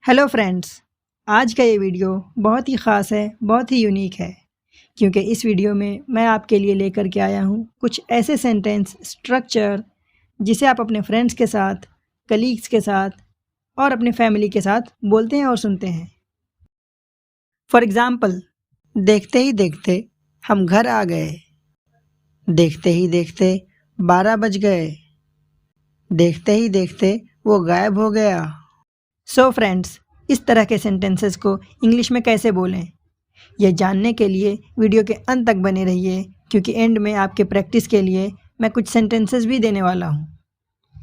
Hello friends, आज का ये वीडियो बहुत ही ख़ास है, बहुत ही यूनिक है क्योंकि इस वीडियो में मैं आपके लिए लेकर के आया हूँ कुछ ऐसे सेंटेंस स्ट्रक्चर जिसे आप अपने फ्रेंड्स के साथ, कलीग्स के साथ और अपने फैमिली के साथ बोलते हैं और सुनते हैं। फॉर एग्ज़ाम्पल, देखते ही देखते हम घर आ गए, देखते ही देखते 12 बज गए, देखते ही देखते वो गायब हो गया। सो फ्रेंड्स, इस तरह के सेंटेंसेस को इंग्लिश में कैसे बोलें, यह जानने के लिए वीडियो के अंत तक बने रहिए क्योंकि एंड में आपके प्रैक्टिस के लिए मैं कुछ सेंटेंसेस भी देने वाला हूँ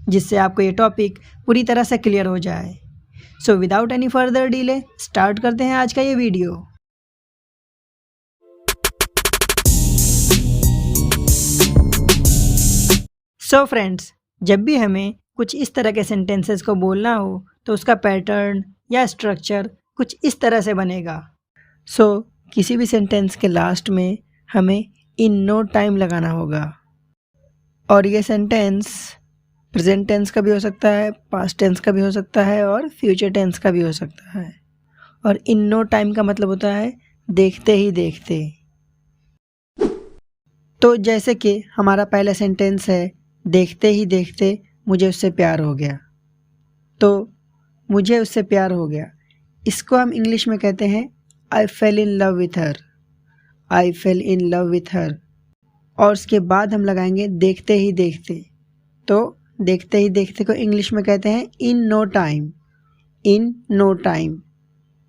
जिससे आपको ये टॉपिक पूरी तरह से क्लियर हो जाए। So without any further delay start करते हैं आज का ये वीडियो। सो फ्रेंड्स, जब भी हमें कुछ इस तरह के सेंटेंसेस को बोलना हो तो उसका पैटर्न या स्ट्रक्चर कुछ इस तरह से बनेगा। किसी भी सेंटेंस के लास्ट में हमें इन नो टाइम लगाना होगा और ये सेंटेंस प्रेजेंट टेंस का भी हो सकता है, पास्ट टेंस का भी हो सकता है और फ्यूचर टेंस का भी हो सकता है। और इन नो टाइम का मतलब होता है देखते ही देखते। तो जैसे कि हमारा पहला सेंटेंस है, देखते ही देखते मुझे उससे प्यार हो गया। तो मुझे उससे प्यार हो गया, इसको हम इंग्लिश में कहते हैं I fell in love with her. I fell in love with her. और उसके बाद हम लगाएंगे देखते ही देखते। तो देखते ही देखते को इंग्लिश में कहते हैं in no time. In no time.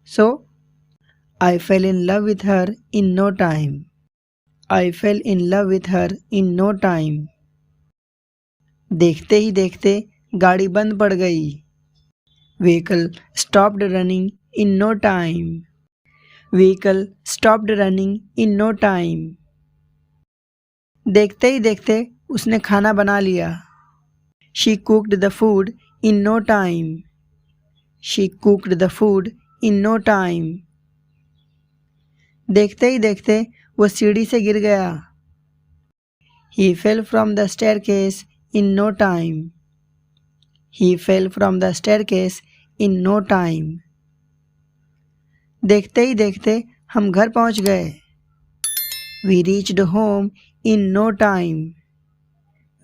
So I fell in love with her in no time. I fell in love with her in no time. देखते ही देखते गाड़ी बंद पड़ गई। Vehicle stopped running in no time. Vehicle stopped running in no time. देखते ही देखते उसने खाना बना लिया। She cooked the food in no time. She cooked the food in no time. देखते ही देखते वो सीढ़ी से गिर गया। He fell from the staircase in no time. He fell from the staircase in no time. देखते ही देखते हम घर पहुंच गए। We reached home in no time.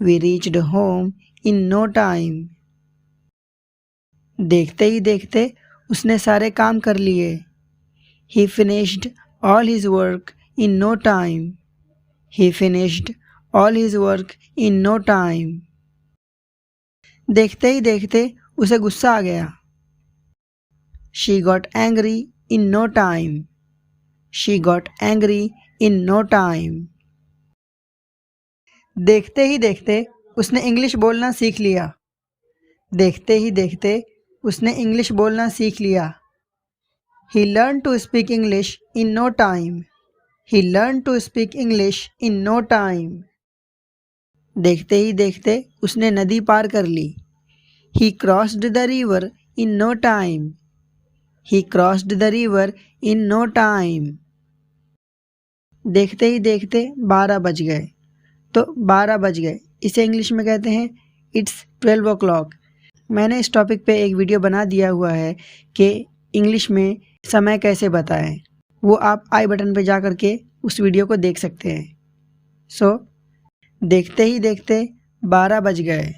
We reached home in no time. देखते ही देखते उसने सारे काम कर लिए। He finished all his work in no time. He finished all his work in no time. देखते ही देखते उसे गुस्सा आ गया। She got angry in no time. She got angry in no time. देखते ही देखते उसने इंग्लिश बोलना सीख लिया। देखते ही देखते उसने इंग्लिश बोलना सीख लिया। He learned to speak English in no time. He learned to speak English in no time. देखते ही देखते उसने नदी पार कर ली। He crossed the river in no time. He crossed the river in no time. देखते ही देखते 12 बज गए। तो 12 बज गए, इसे इंग्लिश में कहते हैं इट्स 12 o'clock। मैंने इस टॉपिक पे एक वीडियो बना दिया हुआ है कि इंग्लिश में समय कैसे बताएं। वो आप आई बटन पे जा कर के उस वीडियो को देख सकते हैं। देखते ही देखते 12 बज गए।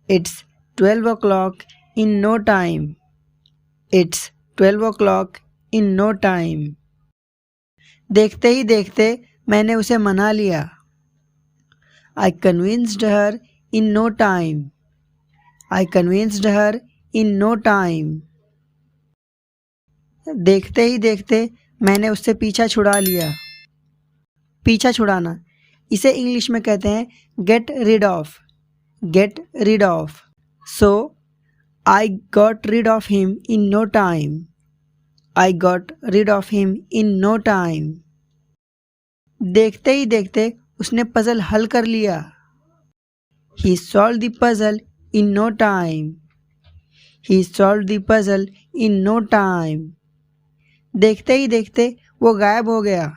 It's 12 o'clock in no time. It's 12 o'clock in no time. देखते ही देखते मैंने उसे मना लिया। I convinced her in no time. I convinced her in no time. देखते ही देखते मैंने उससे पीछा छुड़ा लिया। पीछा छुड़ाना, इसे इंग्लिश में कहते हैं get rid of. Get rid of. So, I got rid of him in no time. I got rid of him in no time. देखते ही देखते उसने पजल हल कर लिया। He solved the puzzle in no time. He solved the puzzle in no time. देखते ही देखते वो गायब हो गया।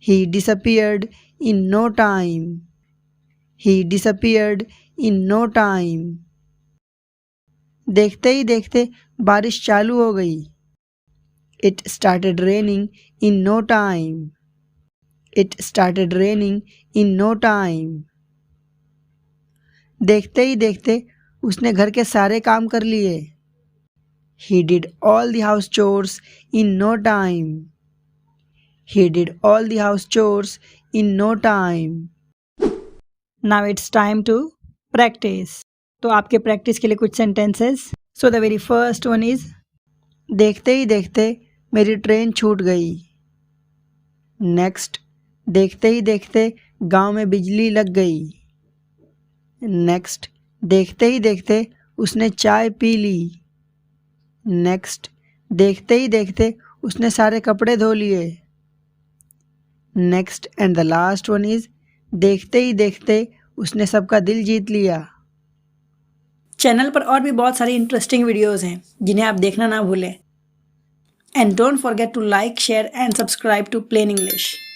He disappeared in no time. He disappeared in no time. देखते ही देखते बारिश चालू हो गई। It started raining in no time. It started raining in no time. देखते ही देखते उसने घर के सारे काम कर लिए। He did all the house chores in no time. He did all the house chores in no time. Now it's time to practice. तो आपके प्रैक्टिस के लिए कुछ sentences. So the very first one is देखते ही देखते मेरी train छूट गई। नेक्स्ट, देखते ही देखते गांव में बिजली लग गई। नेक्स्ट, देखते ही देखते उसने चाय पी ली। नेक्स्ट, देखते ही देखते उसने सारे कपड़े धो लिए। Next and the last one is देखते ही देखते उसने सबका दिल जीत लिया। चैनल पर और भी बहुत सारी इंटरेस्टिंग वीडियोस हैं जिन्हें आप देखना ना भूलें। And don't forget to like, share and subscribe to Plain English.